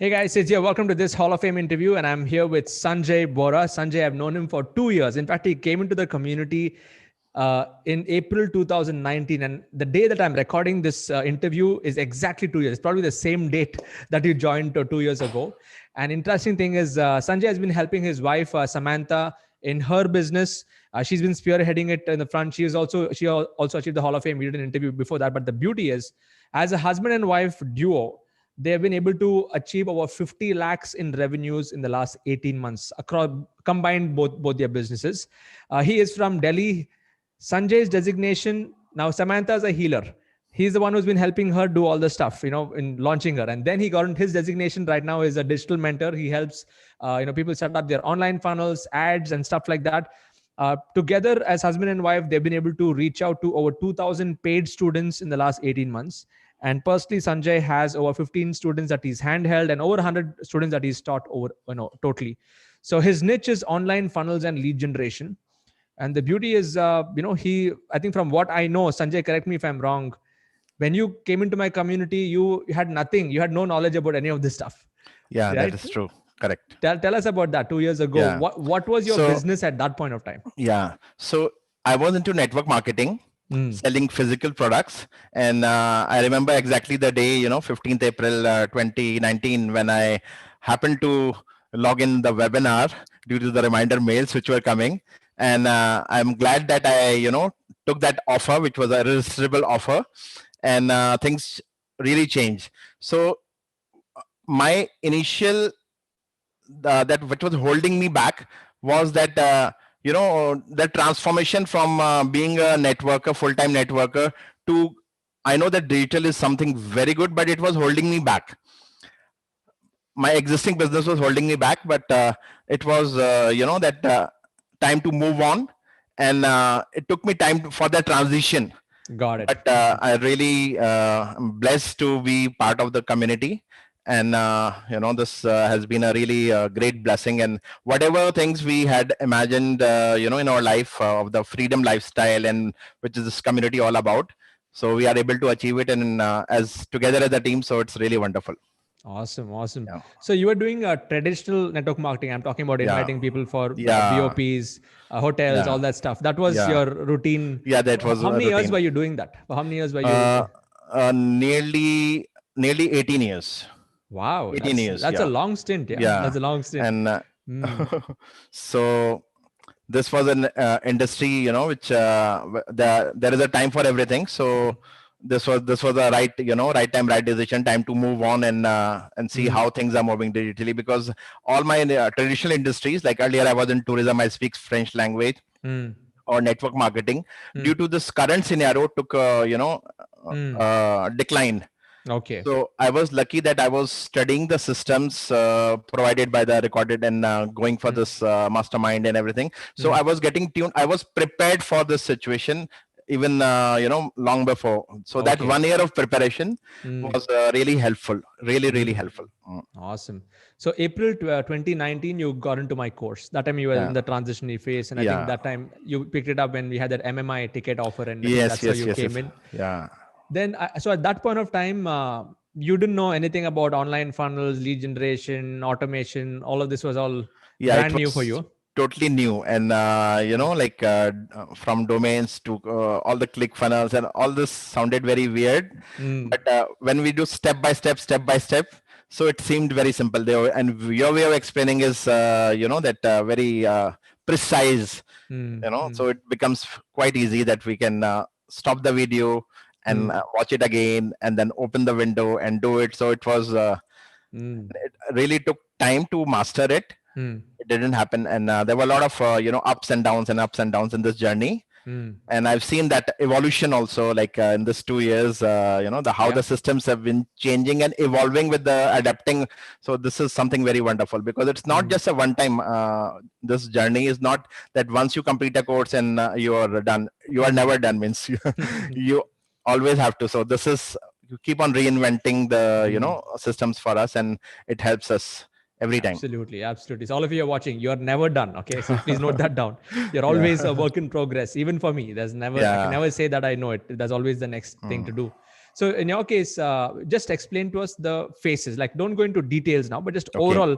Hey guys, it's here. Welcome to this Hall of Fame interview, and I'm here with Sanjay Bora. Sanjay, I've known him for 2 years. In fact, he came into the community in April 2019, and the day that I'm recording this interview is exactly 2 years. It's probably the same date that you joined 2 years ago. And interesting thing is, Sanjay has been helping his wife Samantha in her business. She's been spearheading it in the front. She also achieved the Hall of Fame. We did an interview before that, but the beauty is, as a husband and wife duo, they have been able to achieve over 50 lakhs in revenues in the last 18 months across combined both their businesses. He is from Delhi. Sanjay's designation. Now Samantha is a healer. He's the one who's been helping her do all the stuff, in launching her. And then he got his designation right now is a digital mentor. He helps, people set up their online funnels, ads, and stuff like that. Together as husband and wife, they've been able to reach out to over 2,000 paid students in the last 18 months. And personally, Sanjay has over 15 students that he's handheld and over 100 students that he's taught over, totally. So his niche is online funnels and lead generation. And the beauty is, I think from what I know, Sanjay, correct me if I'm wrong, when you came into my community, you had nothing. You had no knowledge about any of this stuff. Yeah, right? that is true. Correct. Tell us about that 2 years ago. Yeah. What was your business at that point of time? Yeah. So I was into network marketing, selling physical products. And I remember exactly the day, 15th April 2019, when I happened to log in the webinar due to the reminder mails which were coming. And I'm glad that I, took that offer, which was a irresistible offer, and things really changed. So my initial, that what was holding me back was that, the transformation from being a networker, full-time networker, to, I know that digital is something very good, but it was holding me back. My existing business was holding me back, but it was, time to move on. And it took me time for the transition. Got it. But I really am blessed to be part of the community. And, this has been a really great blessing. And whatever things we had imagined, in our life of the freedom lifestyle, and which is this community all about. So we are able to achieve it, and as together as a team. So it's really wonderful. Awesome. Yeah. So you were doing a traditional network marketing. I'm talking about inviting people for BOPs, hotels, all that stuff. That was your routine. Yeah, that was. How many years were you doing that? For how many years were you? Nearly 18 years. Wow. 18 years. That's a long stint. Yeah. That's a long stint. And so this was an industry, which there is a time for everything. So this was the right time, right decision, time to move on and see how things are moving digitally. Because all my traditional industries, like earlier I was in tourism, I speak French language or network marketing. Due to this current scenario, took decline. Okay. So I was lucky that I was studying the systems provided by the recorded and going for this mastermind and everything. So I was getting tuned. I was prepared for this situation even long before. So that 1 year of preparation was really helpful. Really helpful. Awesome. So April 2019, you got into my course. That time you were in the transitionary phase, and I think that time you picked it up when we had that MMI ticket offer, and that's how you came in. Yeah. Then, so at that point of time, you didn't know anything about online funnels, lead generation, automation. All of this was all brand new for you. Totally new. And, from domains to all the click funnels and all this sounded very weird. But when we do step by step, so it seemed very simple. And your way of explaining is, very precise, so it becomes quite easy that we can stop the video and watch it again, and then open the window and do it. So it was, it really took time to master it. It didn't happen. And there were a lot of, ups and downs in this journey. And I've seen that evolution also, like in this 2 years, how the systems have been changing and evolving with the adapting. So this is something very wonderful, because it's not just a one time, this journey is not that once you complete a course and you are done. You are never done, means you always have to. So this is, you keep on reinventing the, systems for us, and it helps us every time. Absolutely. So all of you are watching, you're never done. Okay. So please note that down. You're always a work in progress. Even for me, I can never say that I know it. There's always the next thing to do. So in your case, just explain to us the phases. Like, don't go into details now, but just Okay. overall,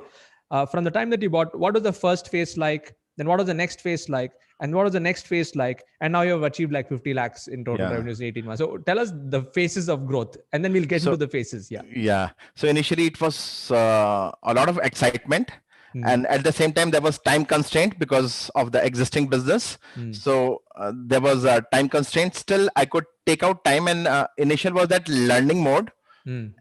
from the time that you bought, what was the first phase like? Then what was the next phase like? And what was the next phase like? And now you've achieved like 50 lakhs in total Yeah. revenues in 18 months. So tell us the phases of growth, and then we'll get into the phases. Yeah. Yeah. So initially it was a lot of excitement. Mm. And at the same time, there was time constraint because of the existing business. So there was a time constraint. Still, I could take out time, and initial was that learning mode.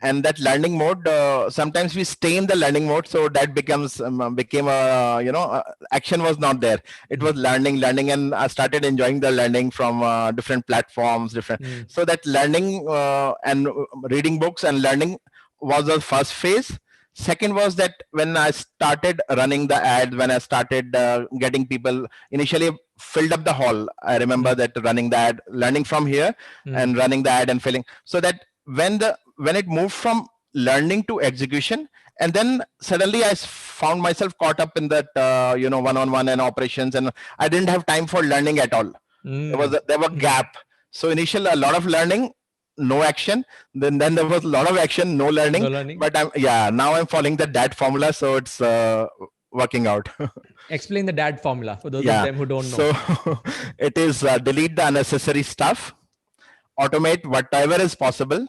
And that learning mode, sometimes we stay in the learning mode, so that became a action was not there. It was learning, and I started enjoying the learning from different platforms, so that learning and reading books and learning was the first phase. Second was that when I started running the ads, when I started getting people, initially filled up the hall. I remember that running the ad, learning from here and running the ad and filling. So that when it moved from learning to execution, and then suddenly I found myself caught up in that one-on-one and operations, and I didn't have time for learning at all. There were gap. So initial a lot of learning, no action. Then there was a lot of action, no learning. But now I'm following the DAT formula, so it's working out. Explain the DAT formula for those of them who don't know. So it is delete the unnecessary stuff, automate whatever is possible,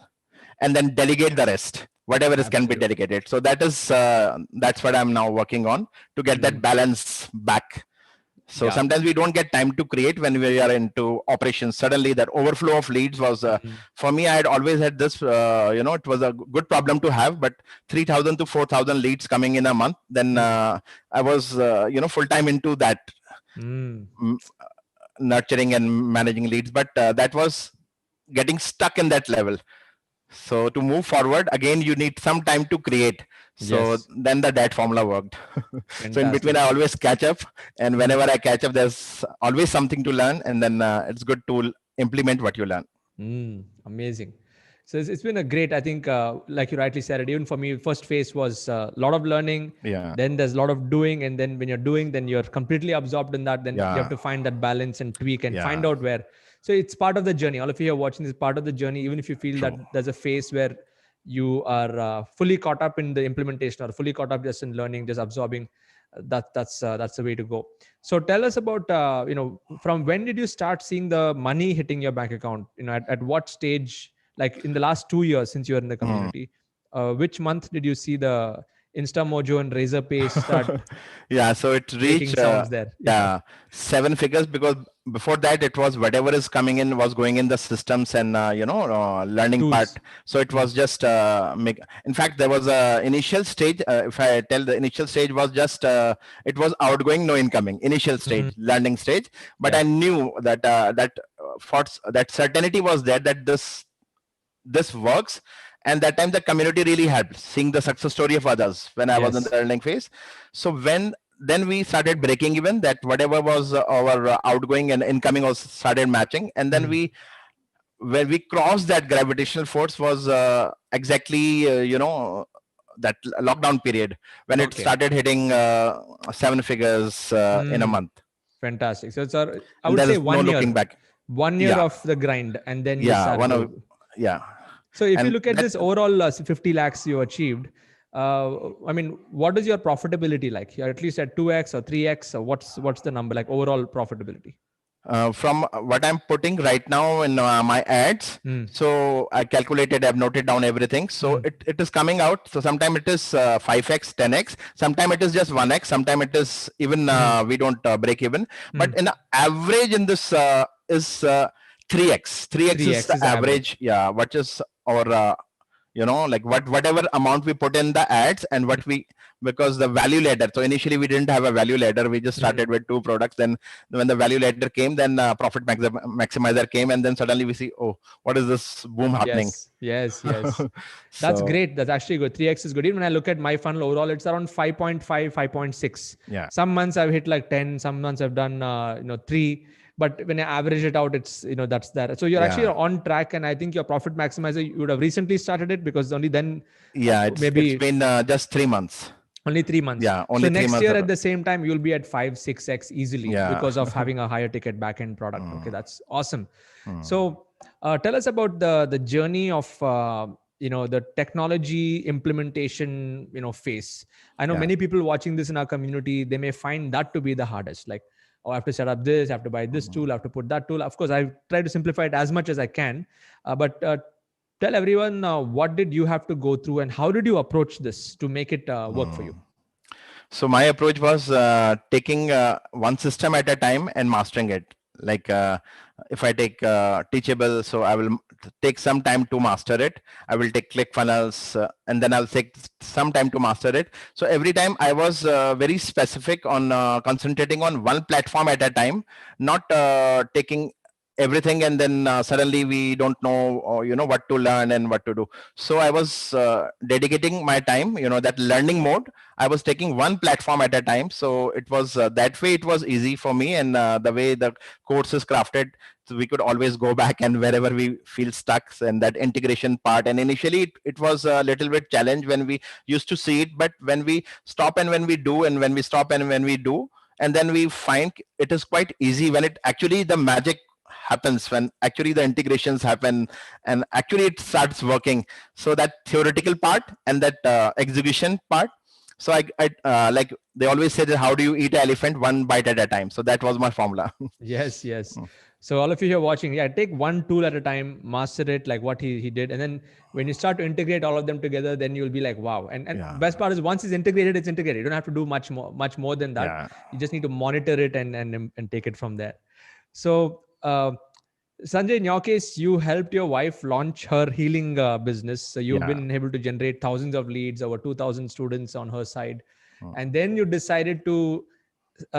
and then delegate the rest, whatever is can be delegated. So that's what I'm now working on to get that balance back. So sometimes we don't get time to create when we are into operations. Suddenly that overflow of leads was, for me, I had always had this, it was a good problem to have, but 3,000 to 4,000 leads coming in a month. Then I was, full-time into that, nurturing and managing leads. But that was getting stuck in that level. So to move forward, again, you need some time to create. So then the DAT formula worked. So in between, I always catch up. And whenever I catch up, there's always something to learn. And then it's good to implement what you learn. Amazing. So it's been a great, I think, like you rightly said it, even for me, first phase was a lot of learning. Then there's a lot of doing. And then when you're doing, then you're completely absorbed in that. Then you have to find that balance and tweak and find out where. So it's part of the journey. All of you are watching this part of the journey. Even if you feel that there's a phase where you are fully caught up in the implementation or fully caught up just in learning, just absorbing, that's the way to go. So tell us about, from when did you start seeing the money hitting your bank account? At what stage, like in the last 2 years since you're in the community, which month did you see the InstaMojo and Razorpay start? So it reached sounds there. 7 figures, because before that it was whatever is coming in was going in the systems and learning tools. Part. So it was just in fact there was a initial stage, if I tell, the initial stage was just it was outgoing, no incoming, initial stage, learning stage. But I knew that that certainty was there that this works. And that time the community really helped, seeing the success story of others when I was in the learning phase. So then we started breaking even, that whatever was our outgoing and incoming was started matching. And then when we crossed that gravitational force was exactly, that lockdown period when it started hitting 7 figures in a month. Fantastic. So it's I would say 1 year. Looking back. 1 year of the grind, and then you start. So if you look at this overall 50 lakhs you achieved, what is your profitability like? You're at least at 2x or 3x, or what's the number like overall profitability? From what I'm putting right now in my ads, so I calculated, I've noted down everything. So it is coming out. So sometimes it is 5x, 10x. Sometimes it is just 1x. Sometimes it is even we don't break even. But in the average in this is 3x. 3x is the average. What is our whatever amount we put in the ads and what we, because the value ladder. So initially we didn't have a value ladder. We just started with 2 products. Then when the value ladder came, then profit maximizer came, and then suddenly we see, oh, what is this boom happening? Yes. That's great. That's actually good. 3x is good. Even when I look at my funnel overall, it's around 5.5, 5.6. Some months I've hit like 10. Some months I've done 3. But when I average it out, it's, that's that. So you're actually on track. And I think your profit maximizer, you would have recently started it, because only then. It's been just 3 months. Only 3 months. Only so next year at the same time, you'll be at 5-6x easily, because of having a higher ticket backend product. Okay, that's awesome. So Tell us about the journey of the technology implementation phase. I know Yeah. many people watching this in our community, they may find that to be the hardest. Like, oh, I have to set up this, I have to buy this tool, I have to put that tool. Of course, I try to simplify it as much as I can, but tell everyone, what did you have to go through and how did you approach this to make it work for you? So my approach was taking one system at a time and mastering it. Like if I take Teachable, so I will take some time to master it. I will take ClickFunnels, and then I'll take some time to master it. So every time I was very specific on concentrating on one platform at a time, not taking everything and then suddenly we don't know or what to learn and what to do. So I was dedicating my time, that learning mode. I was taking one platform at a time. So it was that way it was easy for me, and the way the course is crafted, so we could always go back and wherever we feel stuck, and that integration part. And initially it was a little bit challenge when we used to see it, but when we stop and when we do, and when we stop and when we do, and then we find it is quite easy when it actually the magic happens, when actually the integrations happen and actually it starts working. So that theoretical part and that execution part. So I like they always say that how do you eat an elephant? One bite at a time. So that was my formula. Yes, yes. So all of you here watching, yeah, take one tool at a time, master it like what he did. And then when you start to integrate all of them together, then you'll be like, wow. And Yeah. best part is once it's integrated, it's integrated. You don't have to do much more than that. Yeah. You just need to monitor it and take it from there. So Sanjay, in your case, you helped your wife launch her healing business. So you've Yeah. been able to generate thousands of leads, over 2,000 students on her side. Hmm. And then you decided to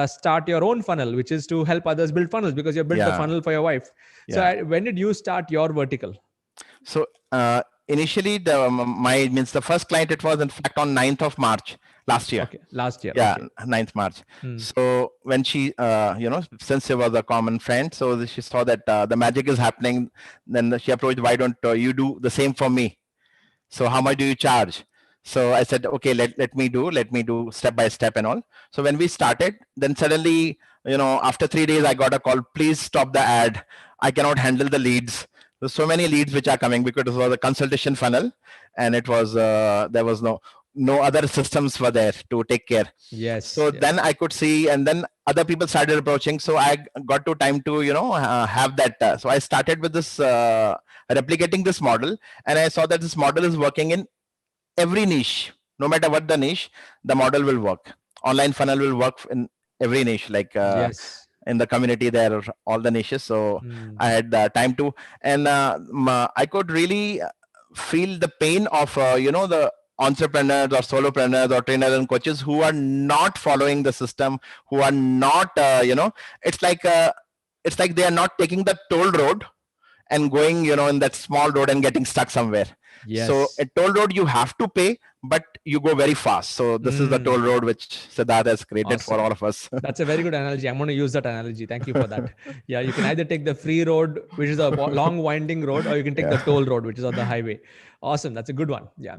start your own funnel, which is to help others build funnels because you built the Yeah. funnel for your wife. So Yeah. when did you start your vertical? So initially the first client, it was in fact on 9th of March last year. Okay, last year. Yeah, Okay. 9th March. So when she since she was a common friend, so she saw that the magic is happening, then she approached, why don't you do the same for me? So how much do you charge? So I said, okay, let me do step by step and all. So when we started, then suddenly, after 3 days, I got a call, please stop the ad. I cannot handle the leads. There's so many leads which are coming because it was a consultation funnel, and it was there was no other systems were there to take care. Yes. So then I could see, and then other people started approaching. So I got to time to have that. So I started with this replicating this model, and I saw that this model is working in every niche. No matter what the niche, the model will work. Online funnel will work in every niche. Like yes. in the community, there are all the niches. So I had the time to, and I could really feel the pain of the entrepreneurs or solopreneurs or trainers and coaches who are not following the system, who are not it's like they are not taking the toll road and going in that small road and getting stuck somewhere. Yes. So a toll road you have to pay, but you go very fast. So this is the toll road which Siddharth has created for all of us. That's a very good analogy. I'm going to use that analogy. Thank you for that. Yeah, you can either take the free road, which is a long winding road, or you can take the toll road, which is on the highway. Awesome. That's a good one. Yeah.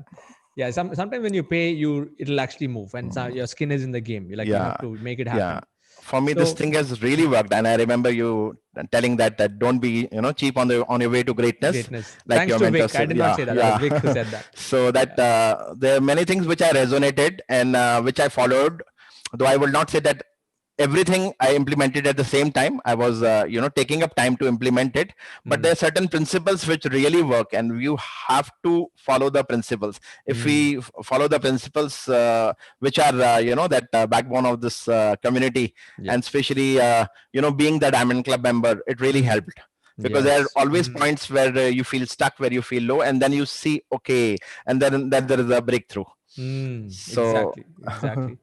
Yeah. Sometimes when you pay, it'll actually move, and your skin is in the game. You have to make it happen. Yeah. For me, this thing has really worked, and I remember you telling that don't be cheap on your way to greatness. Like thanks your to mentors. Vic. I did not say that. That was Vic who said that. So that there are many things which I resonated and which I followed. Though I will not say that everything I implemented at the same time. I was taking up time to implement it, but there are certain principles which really work, and you have to follow the principles. If we follow the principles which are that backbone of this community, and especially being the Diamond Club member, it really helped. Because there are always points where you feel stuck, where you feel low, and then you see, okay, and then there is a breakthrough. So exactly.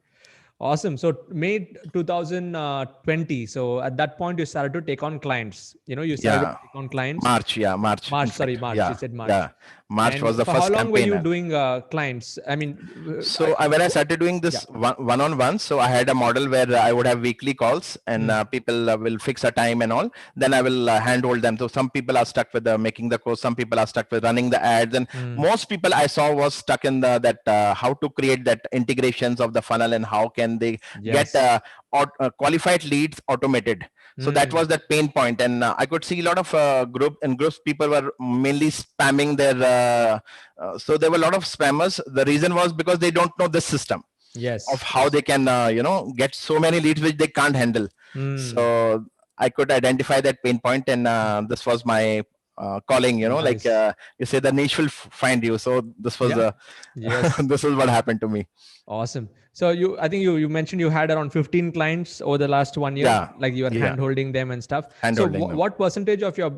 Awesome. So May 2020. So at that point, you started to take on clients. You started to take on clients. March. March. Sorry, March. You said March. Yeah. March was the first campaign. How long were you doing clients? I mean, so when I started doing this one-on-one, so I had a model where I would have weekly calls, and people will fix a time and all. Then I will handhold them. So some people are stuck with making the course. Some people are stuck with running the ads, and most people I saw was stuck in that how to create that integrations of the funnel and how can they get qualified leads automated. So that was that pain point, and I could see a lot of groups people were mainly spamming their. So there were a lot of spammers. The reason was because they don't know this system of Yes. how they can get so many leads which they can't handle. So I could identify that pain point, and this was my calling. Like Nice. you say, the niche will find you. So this was Yeah. Yes. this is what happened to me. Awesome. So I think you mentioned you had around 15 clients over the last 1 year, Yeah, like you are yeah, hand holding them and stuff. So hand-holding them. what percentage of your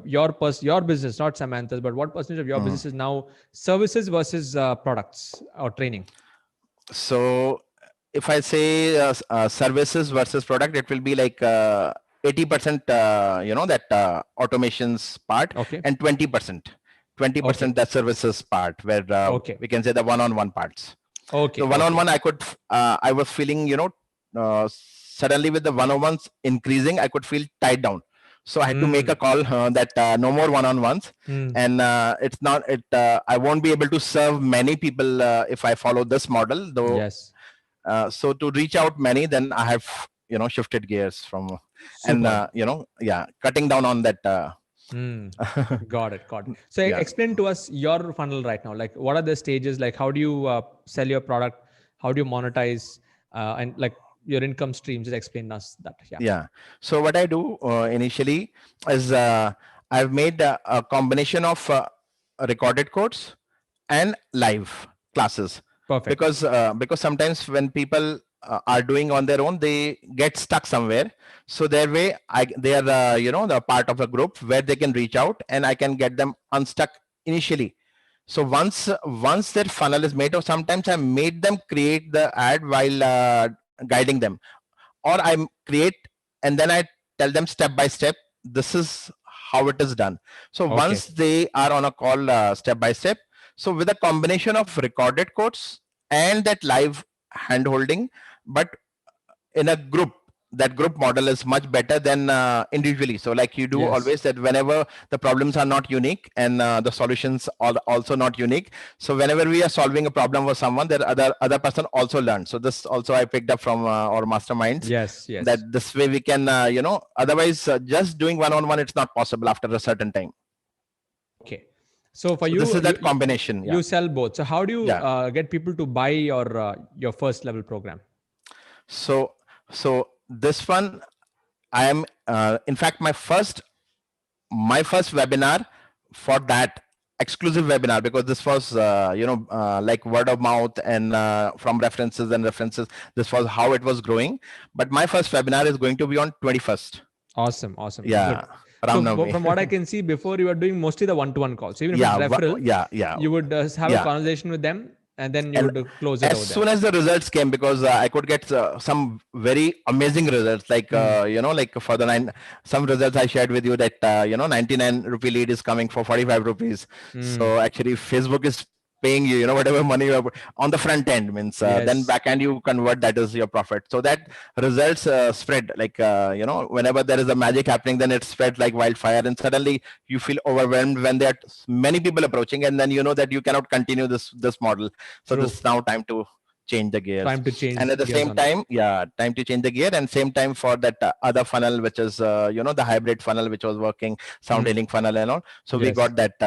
business, not Samantha's, but what percentage of your business is now services versus products or training? So if I say services versus product, it will be like 80%, that automations part, Okay. and 20%, Okay. that services part, where Okay. we can say the one-on-one parts. Okay. So one-on-one, I was feeling, suddenly with the one-on-ones increasing, I could feel tied down. So I had to make a call that no more one-on-ones, and it's not it. I won't be able to serve many people if I follow this model, though. Yes. So to reach out many, then I have shifted gears from, and Super. cutting down on that. Got it. Got it. So Yeah. explain to us your funnel right now. Like, what are the stages? Like, how do you sell your product? How do you monetize? And like your income streams. Just explain us that. Yeah. Yeah. So what I do initially is I've made a combination of recorded course and live classes. Perfect. Because sometimes when people are doing on their own, they get stuck somewhere. So their way, they are the part of a group where they can reach out, and I can get them unstuck initially. So once their funnel is made, or sometimes I made them create the ad while guiding them, or I create and then I tell them step by step, this is how it is done. So Okay. once they are on a call step by step, so with a combination of recorded quotes and that live hand holding, but in a group, that group model is much better than individually. So like you do Yes. always, that whenever the problems are not unique and the solutions are also not unique, so whenever we are solving a problem for someone, that other person also learns. So this also I picked up from our masterminds. Yes. Yes. That this way we can otherwise just doing one-on-one, it's not possible after a certain time. Okay. So for So you, this is that combination. you sell both. So how do you Yeah. get people to buy your first level program? So this one, I am in fact my first webinar for that exclusive webinar, because this was like word of mouth and from references, this was how it was growing. But my first webinar is going to be on 21st. Awesome. Awesome. Yeah. Good. So from what I can see, before you were doing mostly the one-to-one calls. So even if Yeah, it's referral, yeah. you would have a conversation with them, and then you And would close it as over soon there. as the results came, because I could get some very amazing results, like like for the some results I shared with you, that 99 rupee lead is coming for 45 rupees. So actually Facebook is paying you, whatever money you have on the front end, means then Yes. back end you convert, that is your profit. So that results spread like whenever there is a magic happening, then it spread like wildfire, and suddenly you feel overwhelmed when there are many people approaching, and then you know that you cannot continue this model. So True. this is now time to change the gears. Time to change And at the gears same on that. time, time to change the gear, and same time for that other funnel, which is the hybrid funnel, which was working, sound healing funnel and all. So we Yes. got that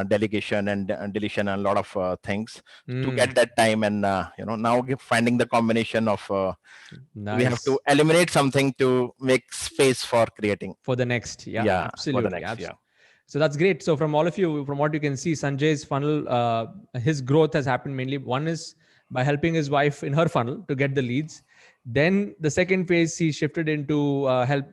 delegation and deletion and a lot of things to get that time, and now finding the combination of we have Nice. to eliminate something to make space for creating. For the next. Yeah, Yeah, absolutely. for the next. Yeah. So that's great. So from all of you, from what you can see, Sanjay's funnel, his growth has happened mainly. One is by helping his wife in her funnel to get the leads. Then the second phase, he shifted into help,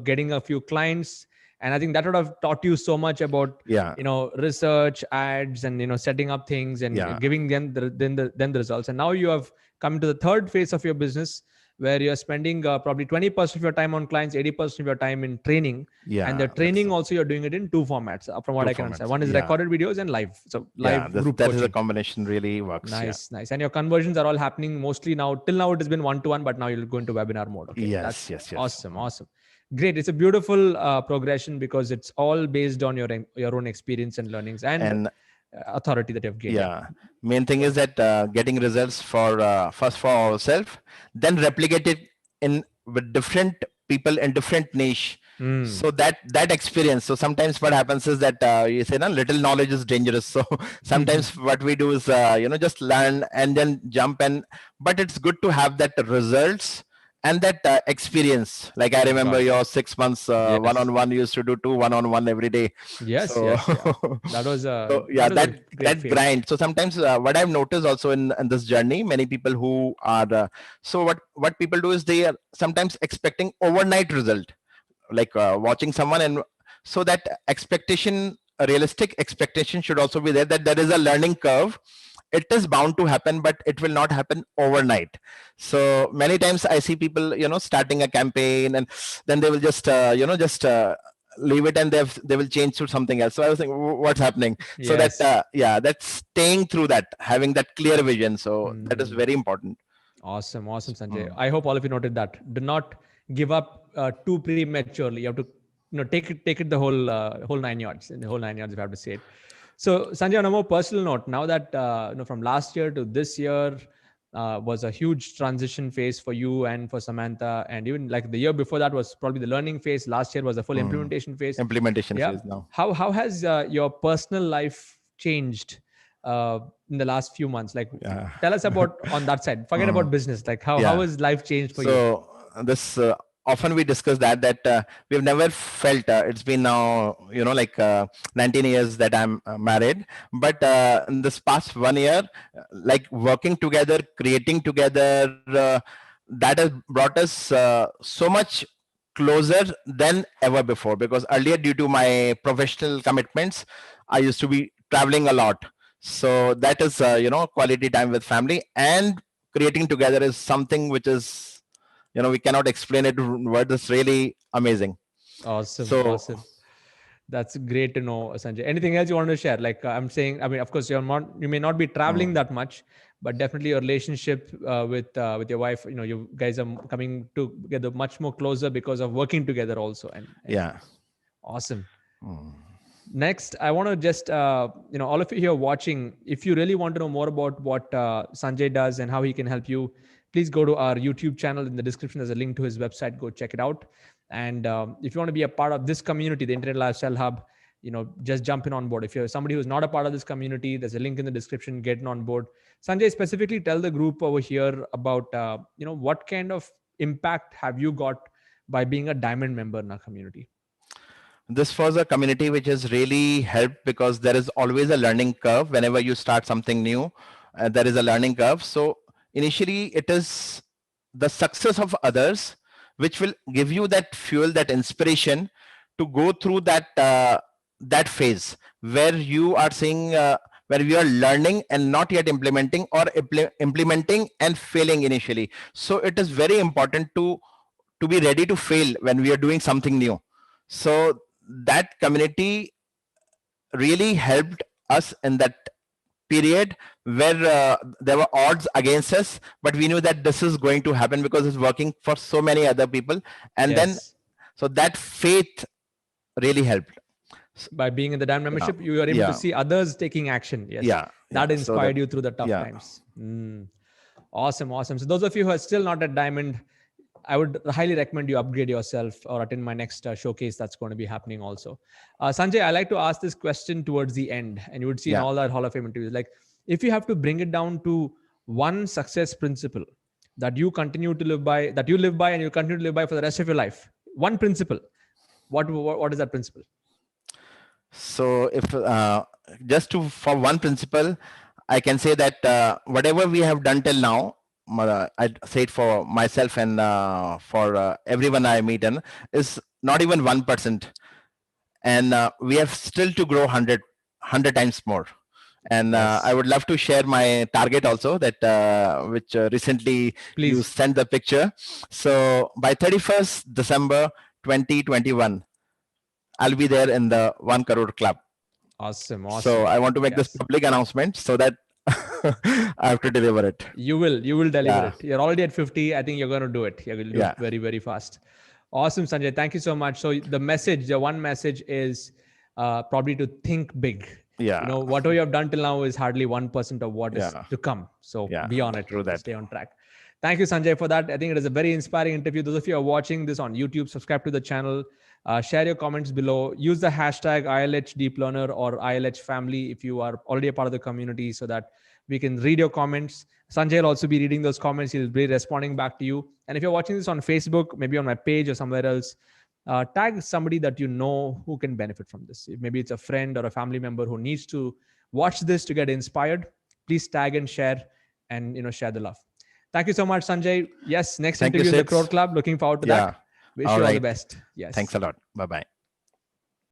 getting a few clients. And I think that would have taught you so much about, Yeah. research, ads, and setting up things and Yeah. giving them then the results. And now you have come to the third phase of your business, where you're spending probably 20% of your time on clients, 80% of your time in training. Yeah. And the training also, you're doing it in two formats, from what I can understand. One is recorded videos and live. So live group that coaching. is a combination really works. Nice. And your conversions are all happening mostly now. Till now, it has been one-to-one, but now you'll go into webinar mode. Okay. Yes. Awesome. Great. It's a beautiful progression, because it's all based on your own experience and learnings and authority that you've gained. Yeah. Main thing is that getting results for first for ourselves, then replicate it in with different people in different niche. Mm. So that experience. So sometimes what happens is that you say, no, little knowledge is dangerous. So sometimes what we do is just learn and then jump. And but it's good to have that results and that experience. Like I Got remember it. your 6 months Yes. one-on-one, you used to do two one-on-one every day. Yes. So Yes. Yeah. That was a so yeah, a great that phase. grind. So sometimes what I've noticed also in this journey, many people who are so what people do is they are sometimes expecting overnight result, like watching someone. And so that expectation, a realistic expectation should also be there, that there is a learning curve. It is bound to happen, but it will not happen overnight. So many times I see people starting a campaign, and then they will just just leave it, and they will change to something else. So I was thinking, what's happening? So that Yes. yeah, that's staying through that, having that clear vision. So that is Mm. very important. Awesome. Awesome, Sanjay. Mm. I hope all of you noted that. Do not give up too prematurely. You have to, take it the whole 9 yards, in the whole 9 yards, if I have to say it. So, Sanjay, on a more personal note, now that from last year to this year was a huge transition phase for you and for Samantha, and even like the year before that was probably the learning phase. Last year was the full Mm. implementation phase. Implementation Yeah. phase now. How has your personal life changed in the last few months? Like, Yeah. tell us about on that side. Forget Mm. about business. Like, how Yeah. has life changed for you? So this often we discuss that we've never felt it's been now like 19 years that I'm married, but in this past 1 year, like working together, creating together, that has brought us so much closer than ever before. Because earlier, due to my professional commitments, I used to be traveling a lot. So that is quality time with family, and creating together is something which is we cannot explain it in words. It's really amazing. Awesome, So awesome. That's great to know, Sanjay. Anything else you want to share? Like I'm saying, I mean, of course, you may not be traveling mm, that much, but definitely your relationship with your wife, you guys are coming together much more closer because of working together also, and yeah. awesome. Mm. Next, I want to just, all of you here watching, if you really want to know more about what Sanjay does and how he can help you, please go to our YouTube channel. In the description, there's a link to his website. Go check it out. And if you want to be a part of this community, the Internet Lifestyle Hub, just jump in on board. If you're somebody who's not a part of this community, there's a link in the description. Get in on board. Sanjay, specifically tell the group over here about, what kind of impact have you got by being a diamond member in our community? This was a community which has really helped, because there is always a learning curve whenever you start something new. There is a learning curve. So initially, it is the success of others which will give you that fuel, that inspiration to go through that phase where you are seeing where you are learning and not yet implementing, or implementing and failing initially. So it is very important to be ready to fail when we are doing something new. So that community really helped us in that period where there were odds against us, but we knew that this is going to happen because it's working for so many other people. And then, Yes. so that faith really helped. By being in the DAM Yeah. membership, you are able to Yeah. see others taking action. Yes. Yeah. That Yeah. So that, inspired you through the tough yeah. times. Awesome. Awesome. So those of you who are still not at Diamond, I would highly recommend you upgrade yourself or attend my next showcase that's going to be happening also. Sanjay, I like to ask this question towards the end, and you would see in Yeah. all our Hall of Fame interviews, like if you have to bring it down to one success principle that you continue to live by, that you live by and you continue to live by for the rest of your life, one principle, what is that principle? So if just to for one principle, I can say that whatever we have done till now, I say it for myself and for everyone I meet, and is not even 1%, and we have still to grow 100 times more. And I Yes. would love to share my target also, that which recently you Please. sent the picture. So by 31st December 2021, I'll be there in the 1 crore club. Awesome. So Awesome. I want to make this Yes. public announcement so that I have to deliver it. You will deliver Yeah. it. You're already at 50. I think you're going to do it. You're going to do it Yeah. very, very fast. Awesome, Sanjay. Thank you so much. So the one message is probably to think big. Yeah. whatever you have done till now is hardly 1% of what is Yeah. to come. So Yeah. be on it. True that. Stay on track. Thank you, Sanjay, for that. I think it is a very inspiring interview. Those of you who are watching this on YouTube, subscribe to the channel. Share your comments below. Use the hashtag ILH Deep Learner or ILH Family if you are already a part of the community, so that we can read your comments. Sanjay will also be reading those comments. He'll be responding back to you. And if you're watching this on Facebook, maybe on my page or somewhere else, tag somebody that you know who can benefit from this. Maybe it's a friend or a family member who needs to watch this to get inspired. Please tag and share, and share the love. Thank you so much, Sanjay. Yes, next Thank you, interview in the Sid. Crore Club. Looking forward to Yeah. that. Wish All you all the right. best. Yes. Thanks a lot. Bye-bye.